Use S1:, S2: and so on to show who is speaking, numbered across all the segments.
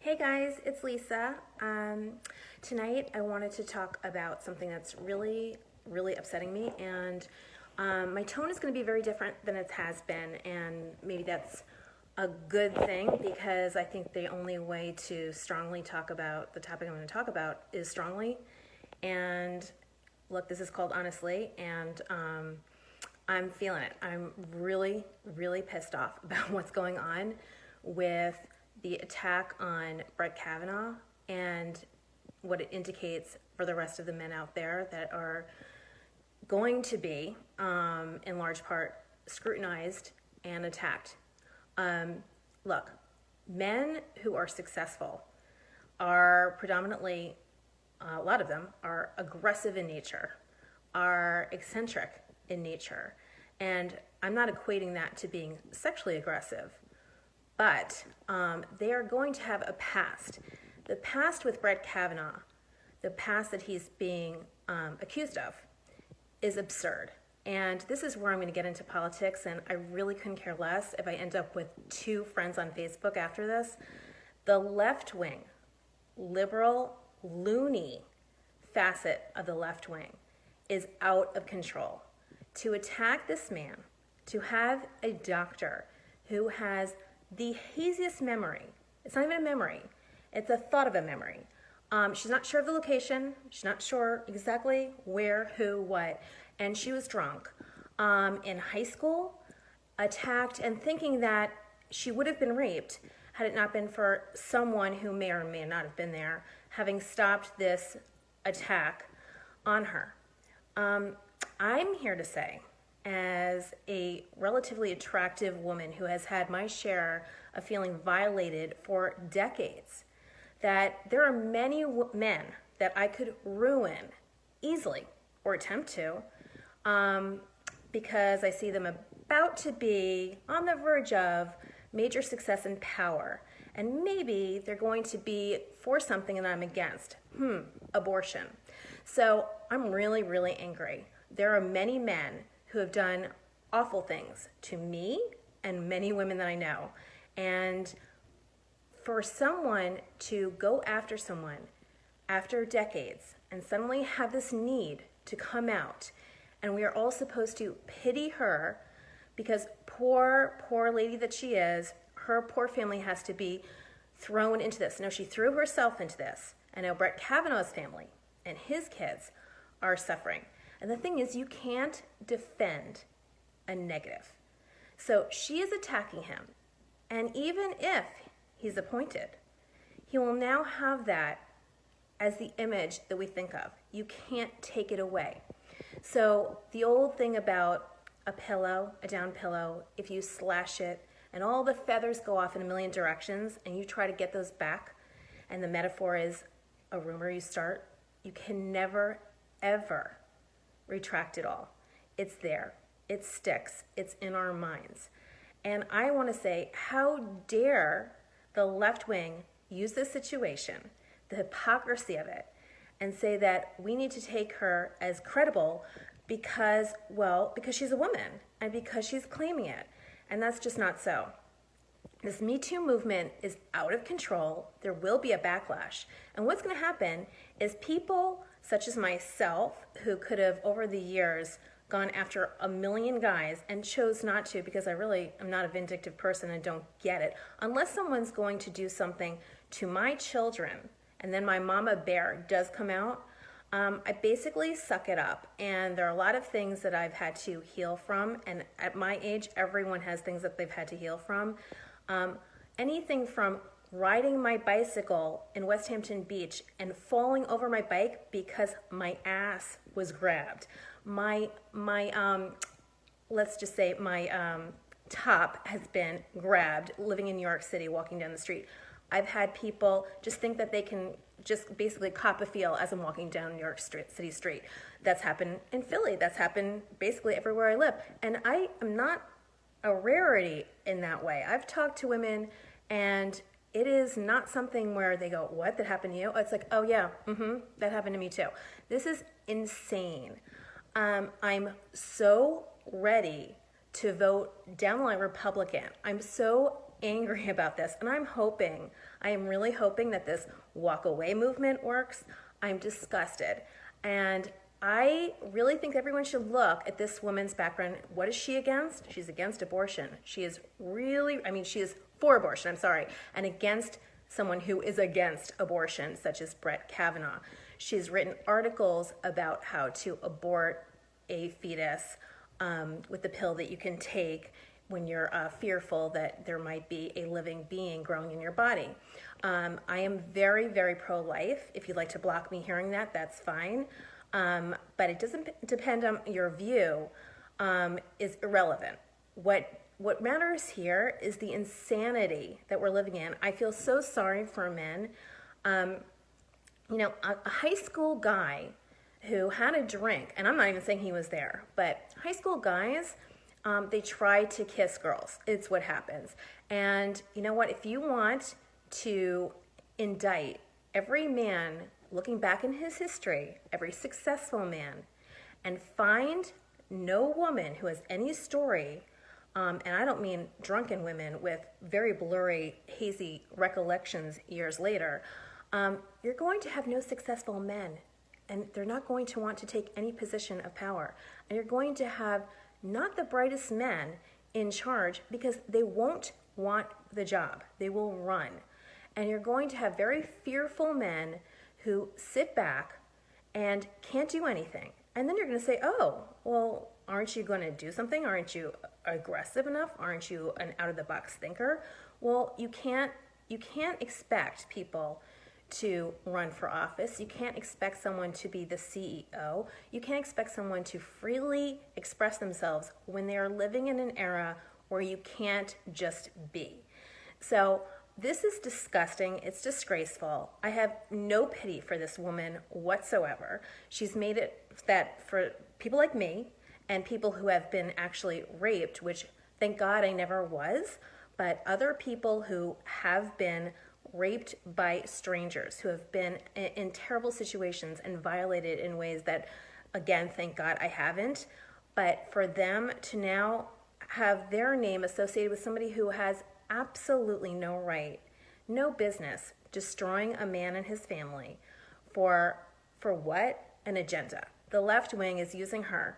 S1: Hey guys, it's Lisa. Tonight I wanted to talk about something that's really upsetting me, and my tone is going to be very different than it has been, and maybe that's a good thing because I think the only way to strongly talk about the topic I'm going to talk about is strongly. And look, this is called Honestly, and I'm feeling it. I'm really pissed off about what's going on with the attack on Brett Kavanaugh and what it indicates for the rest of the men out there that are going to be, in large part, scrutinized and attacked. Look, men who are successful are predominantly, a lot of them are aggressive in nature, are eccentric in nature, and I'm not equating that to being sexually aggressive. But they are going to have a past. The past with Brett Kavanaugh, the past that he's being accused of, is absurd. And this is where I'm going to get into politics, and I really couldn't care less if I end up with two friends on Facebook after this. The left wing, liberal, loony facet of the left wing is out of control. To attack this man, to have a doctor who has the haziest memory. It's not even a memory. It's a thought of a memory. She's not sure of the location. She's not sure exactly where, who, what. And she was drunk in high school, attacked, and thinking that she would have been raped had it not been for someone who may or may not have been there having stopped this attack on her. I'm here to say, as a relatively attractive woman who has had my share of feeling violated for decades, that there are many men that I could ruin easily, or attempt to, because I see them about to be on the verge of major success and power, and maybe they're going to be for something that I'm against, abortion. So I'm really angry. There are many men who have done awful things to me and many women that I know. And for someone to go after someone after decades and suddenly have this need to come out, and we are all supposed to pity her because poor lady that she is, her poor family has to be thrown into this. No, she threw herself into this. And now Brett Kavanaugh's family and his kids are suffering. And the thing is, you can't defend a negative. So she is attacking him. And even if he's appointed, he will now have that as the image that we think of. You can't take it away. So the old thing about a pillow, a down pillow, if you slash it and all the feathers go off in a million directions and you try to get those back, and the metaphor is a rumor you start, you can never, ever retract it all. It's there. It sticks. It's in our minds. And I want to say, how dare the left wing use this situation, the hypocrisy of it, and say that we need to take her as credible because she's a woman and because she's claiming it. And that's just not so. This Me Too movement is out of control. There will be a backlash. And what's going to happen is people such as myself, who could have over the years gone after a million guys and chose not to because I really am not a vindictive person and don't get it. Unless someone's going to do something to my children and then my mama bear does come out, I basically suck it up. And there are a lot of things that I've had to heal from. And at my age, everyone has things that they've had to heal from. Anything from riding my bicycle in West Hampton Beach and falling over my bike because my ass was grabbed. My let's just say my top has been grabbed living in New York City, walking down the street. I've had people just think that they can just basically cop a feel as I'm walking down New York City street. That's happened in Philly. That's happened basically everywhere I live. And I am not a rarity in that way. I've talked to women and it is not something where they go, what, that happened to you? It's like, oh yeah, that happened to me too. This is insane. I'm so ready to vote down the line Republican. I'm so angry about this, and I am really hoping that this walk away movement works. I'm disgusted. And I really think everyone should look at this woman's background. What is she against? She's against abortion. She is for abortion, I'm sorry, and against someone who is against abortion, such as Brett Kavanaugh. She's written articles about how to abort a fetus with the pill that you can take when you're fearful that there might be a living being growing in your body. I am very, very pro-life. If you'd like to block me hearing that, that's fine. But it doesn't depend on your view, is irrelevant. What matters here is the insanity that we're living in. I feel so sorry for men. A high school guy who had a drink, and I'm not even saying he was there, but high school guys, they try to kiss girls. It's what happens. And you know what? If you want to indict every man looking back in his history, every successful man, and find no woman who has any story, and I don't mean drunken women with very blurry, hazy recollections years later, you're going to have no successful men, and they're not going to want to take any position of power. And you're going to have not the brightest men in charge because they won't want the job. They will run. And you're going to have very fearful men who sit back and can't do anything. And then you're going to say, oh, well, aren't you going to do something? Aren't you aggressive enough? Aren't you an out-of-the-box thinker? Well, you can't expect people to run for office. You can't expect someone to be the CEO. You can't expect someone to freely express themselves when they are living in an era where you can't just be. So this is disgusting. It's disgraceful. I have no pity for this woman whatsoever. She's made it that for people like me and people who have been actually raped, which thank God I never was, but other people who have been raped by strangers, who have been in terrible situations and violated in ways that, again, thank God I haven't, but for them to now have their name associated with somebody who has absolutely no right, no business destroying a man and his family for what? An agenda. The left wing is using her,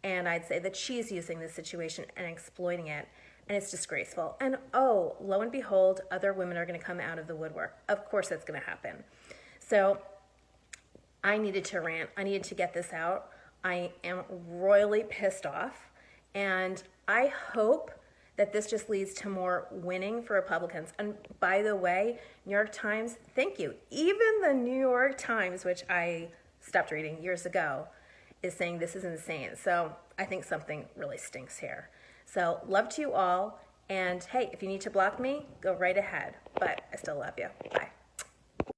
S1: and I'd say that she's using this situation and exploiting it, and it's disgraceful. And oh, lo and behold, other women are going to come out of the woodwork. Of course that's going to happen. So I needed to rant. I needed to get this out. I am royally pissed off, and I hope that this just leads to more winning for Republicans. And by the way, New York Times, thank you. Even the New York Times, which I stopped reading years ago, is saying this is insane. So I think something really stinks here. So love to you all. And hey, if you need to block me, go right ahead. But I still love you. Bye.